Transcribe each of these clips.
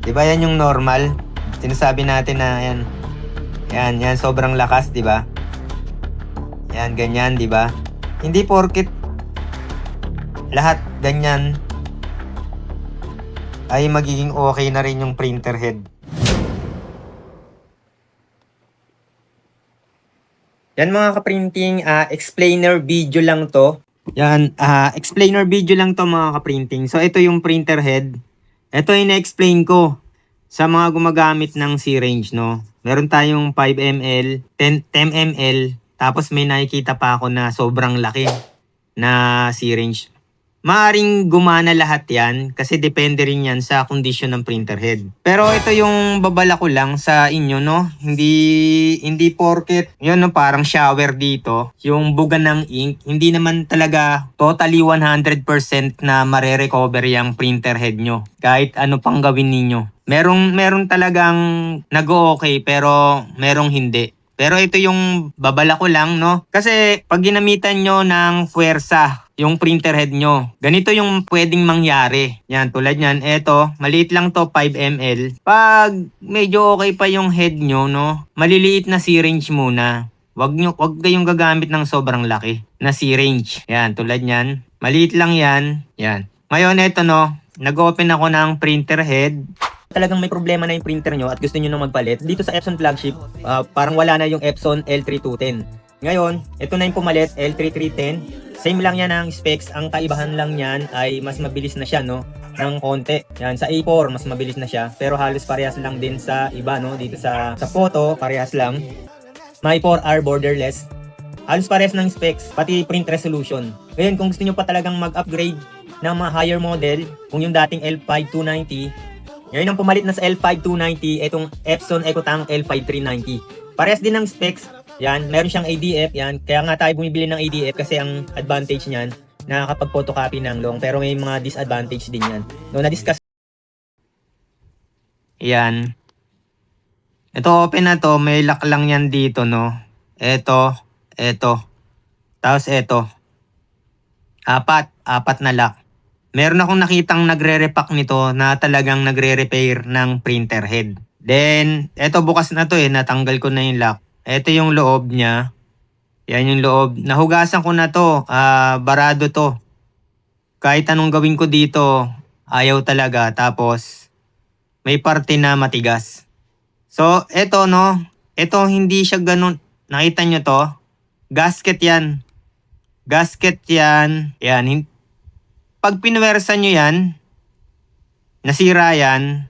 'Di ba yan yung normal? Sinasabi natin na yan. Yan sobrang lakas, 'di ba? Yan ganyan, 'di ba? Hindi porket lahat ganyan ay magiging okay na rin yung printer head. Yan mga kaprinting, explainer video lang to. Yan, explainer video lang to mga kaprinting. So ito yung printer head. Ito yung na-explain ko sa mga gumagamit ng C-range, no. Meron tayong 5 ml, 10 ml, tapos may nakikita pa ako na sobrang laki na C-range. Maaring gumana lahat yan kasi depende rin yan sa kondisyon ng printer head. Pero ito yung babala ko lang sa inyo, no? Hindi porket yun, no, parang shower dito, yung buga ng ink, hindi naman talaga totally 100% na mare-recover yung printer head nyo. Kahit ano pang gawin ninyo. Meron talagang nag-o-okay pero merong hindi. Pero ito yung babala ko lang, no? Kasi pag ginamitan nyo ng puwersa yung printer head nyo, ganito yung pwedeng mangyari. Yan, tulad yan. Eto, maliit lang to, 5 ml. Pag medyo okay pa yung head nyo, no? Maliliit na syringe muna. Wag kayong gagamit ng sobrang laki na syringe. Yan, tulad yan. Maliit lang yan. Yan. Ngayon, eto, no? Nag-open ako ng printer head. Talagang may problema na yung printer nyo at gusto nyo nang magpalit, dito sa Epson flagship, parang wala na yung Epson L3210. Ngayon, ito na yung pumalit, L3310. Same lang yan ang specs, ang kaibahan lang yan ay mas mabilis na siya, no? Ng konti. Yan, sa A4 mas mabilis na siya, pero halos parehas lang din sa iba, no? Dito sa photo, parehas lang. My 4R borderless. Halos parehas ng specs, pati print resolution. Ngayon, kung gusto nyo pa talagang mag-upgrade ng mga higher model, kung yung dating L5290, ngayon ang pumalit na sa L5290, itong Epson EcoTank L5390. Parehas din ng specs. Yan, meron siyang ADF, yan. Kaya nga tayo bumibili ng ADF kasi ang advantage niyan, nakakapag-photocopy ng long. Pero may mga disadvantage din yan. No, na-discuss. Yan. Ito open na to, may lock lang yan dito, no. Ito. Tapos ito. Apat na lock. Meron akong nakitang nagre-repack nito na talagang nagre-repair ng printer head. Then, ito bukas na to natanggal ko na yung lock. Ito yung loob niya. Yan yung loob. Nahugasan ko na to. Barado to. Kahit anong gawin ko dito, ayaw talaga. Tapos, may parte na matigas. So, ito, no. Ito, hindi siya ganun. Nakita nyo to? Gasket yan. Yan. Pag pinuwersa nyo yan, nasira yan,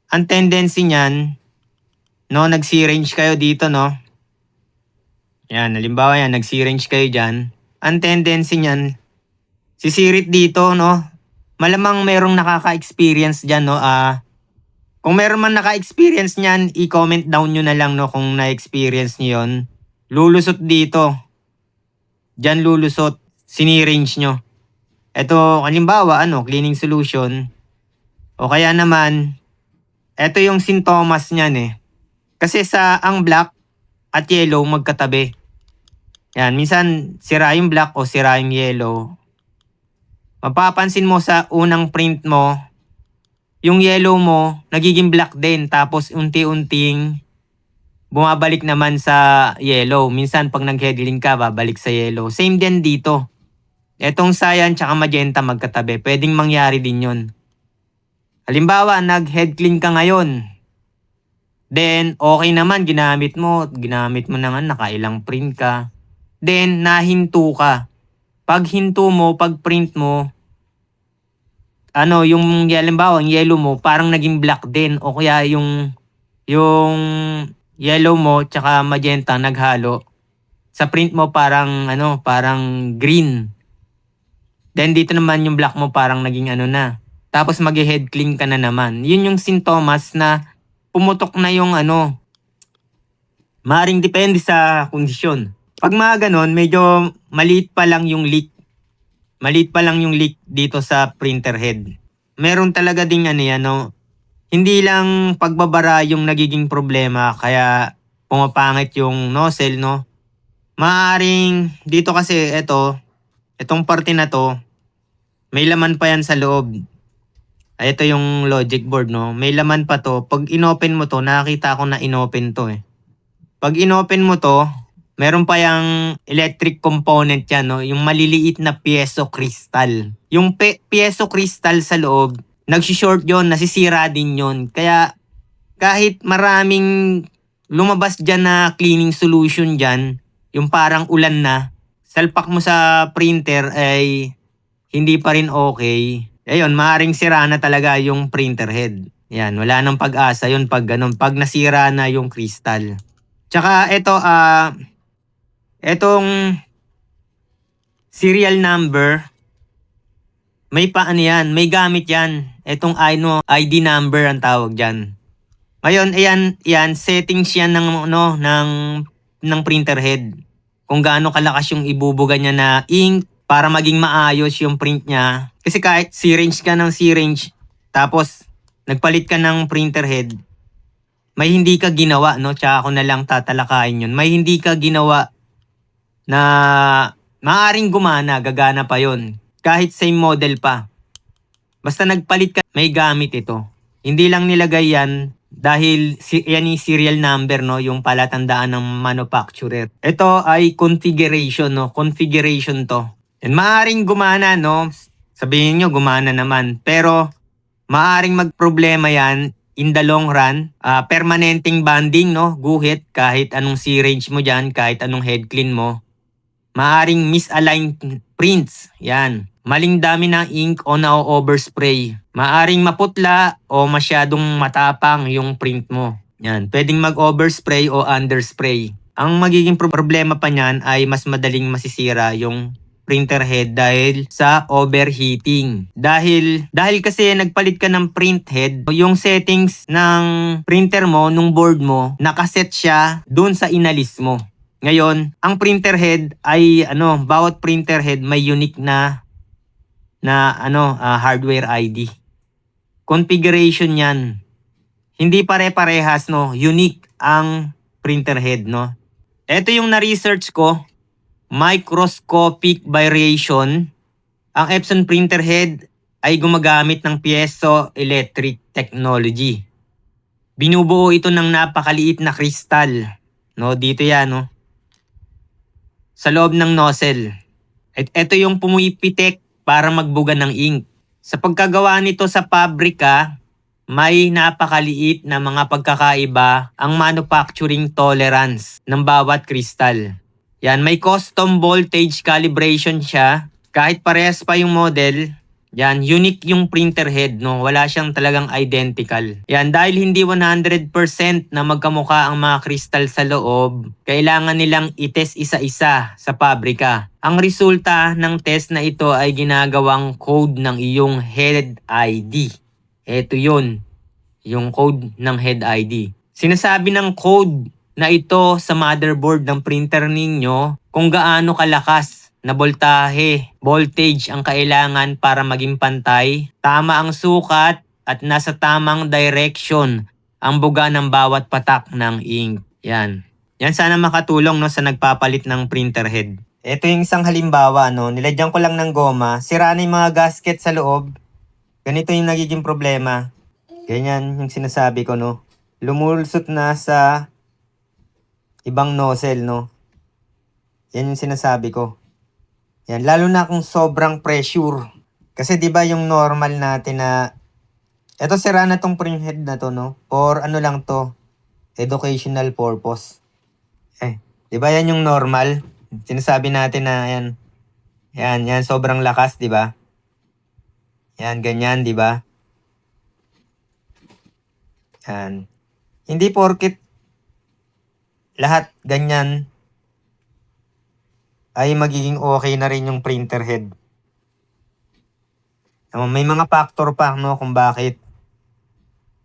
ang tendency niyan, no, nag-syringe kayo dito, no? Yan, halimbawa yan, nag-syringe kayo dyan. Ang tendency niyan, sisirit dito, no? Malamang merong nakaka-experience dyan, no? Kung meron man naka-experience niyan, i-comment down nyo na lang, no? Kung na-experience nyo yun. Lulusot dito. Dyan lulusot. Siniringe nyo. Ito, halimbawa, cleaning solution. O kaya naman, ito yung sintomas niyan Kasi ang black at yellow magkatabi. Yan, minsan sira yung black o sira yung yellow. Mapapansin mo sa unang print mo, yung yellow mo nagiging black din. Tapos unti-unting bumabalik naman sa yellow. Minsan pag nag-headling ka, babalik sa yellow. Same din dito. Etong cyan tsaka magenta magkatabi. Pwedeng mangyari din yun. Halimbawa, nag-head clean ka ngayon. Then, okay naman, ginamit mo naman, nakailang print ka. Then, nahinto ka. Pag hinto mo, pag print mo, yung halimbawa, yung yellow mo, parang naging black din. O kaya yung yellow mo tsaka magenta naghalo. Sa print mo parang green. Then dito naman yung black mo parang naging na. Tapos mag-head clean ka na naman. Yun yung sintomas na pumutok na yung Maring depende sa kondisyon. Pag mga ganon, medyo maliit pa lang yung leak. Maliit pa lang yung leak dito sa printer head. Meron talaga ding hindi lang pagbabara yung nagiging problema kaya pumapangit yung nozzle, no? Maaring dito kasi itong parte na to, may laman pa yan sa loob. Ito yung logic board, no? May laman pa to. Pag inopen mo to, nakakita ko na inopen to eh. Pag inopen mo to, meron pa yung electric component yan, no? Yung maliliit na piezo crystal. Yung piezo crystal sa loob, nagsishort yon, nasisira din yon. Kaya kahit maraming lumabas dyan na cleaning solution dyan, yung parang ulan na, salpak mo sa printer ay hindi pa rin okay. Ayun, maaaring sira na talaga yung printer head. Yan, wala nang pag-asa yun pag ganun, pag nasira na yung crystal. Tsaka ito, etong serial number, may ano yan, may gamit yan. Etong ID number ang tawag dyan. Ngayon, ayan, settings yan ng printer head. Kung gaano kalakas yung ibubuga niya na ink para maging maayos yung print niya. Kasi kahit syringe ka ng syringe, tapos nagpalit ka ng printer head, may hindi ka ginawa, no? Tsaka ako na lang tatalakayin yun. May hindi ka ginawa na maaaring gumana, gagana pa yon. Kahit same model pa. Basta nagpalit ka, may gamit ito. Hindi lang nilagay yan dahil yan yung serial number, no, yung palatandaan ng manufacturer. Ito ay configuration, no, configuration to. And maaring gumana, no, sabihin nyo gumana naman. Pero maaring magproblema yan in the long run. Permanenteng banding, no, guhit kahit anong syringe mo dyan, kahit anong head clean mo. Maaring misaligned prints, yan. Maling dami ng ink o na-overspray. Maaring maputla o masyadong matapang yung print mo. Yan, pwedeng mag-overspray o underspray. Ang magiging problema pa niyan ay mas madaling masisira yung printer head dahil sa overheating. Dahil kasi nagpalit ka ng print head, yung settings ng printer mo, nung board mo, nakaset siya dun sa inalis mo. Ngayon, ang printer head ay bawat printer head may unique na hardware ID. Configuration 'yan. Hindi pare-parehas, no, unique ang printer head, no. Ito yung na-research ko, microscopic variation. Ang Epson printer head ay gumagamit ng piezoelectric technology. Binubuo ito ng napakaliit na kristal, no, dito 'yan, no, sa loob ng nozzle. Ito yung pumipitik para magbuga ng ink. Sa pagkagawa nito sa pabrika, may napakaliit na mga pagkakaiba ang manufacturing tolerance ng bawat kristal. Yan, may custom voltage calibration siya. Kahit parehas pa yung model, yan, unique yung printer head, no? Wala siyang talagang identical. Yan, dahil hindi 100% na magkamukha ang mga kristal sa loob, kailangan nilang itest isa-isa sa pabrika. Ang resulta ng test na ito ay ginagawang code ng iyong head ID. Ito yun, yung code ng head ID. Sinasabi ng code na ito sa motherboard ng printer ninyo kung gaano kalakas na voltage ang kailangan para maging pantay, tama ang sukat at nasa tamang direction ang buga ng bawat patak ng ink. Yan. Yan sana makatulong, no, sa nagpapalit ng printer head. Ito yung isang halimbawa, no, nilagyan ko lang ng goma, sira na yung mga gasket sa loob. Ganito yung nagiging problema. Ganyan yung sinasabi ko, no. Lumulusot na sa ibang nozzle, no. Yan yung sinasabi ko. Yan, lalo na kung sobrang pressure. Kasi 'di ba yung normal natin na eto sira na tong print head na to, no? For ano lang to, educational purpose. 'Di ba yan yung normal? Sinasabi natin na yan. Yan sobrang lakas, 'di ba? Yan ganyan, 'di ba? Yan. Hindi porket lahat ganyan ay magiging okay na rin yung printer head. May mga factor pa, no, kung bakit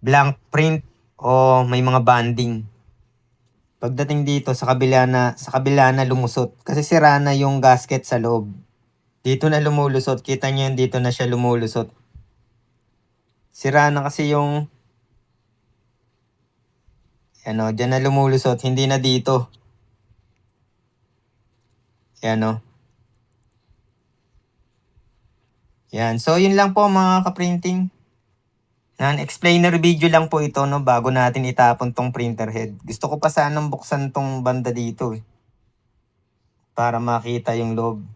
blank print o may mga banding. Pagdating dito sa kabila na lumusot kasi sira na yung gasket sa loob. Dito na lumulusot, kita niyo yan, dito na siya lumulusot. Sira na kasi yung diyan na lumulusot, hindi na dito. Yan. So yun lang po mga ka-printing. Yan, explainer video lang po ito, no, bago natin itapon tong printer head. Gusto ko pa sanang buksan tong banda dito, eh, para makita yung loob.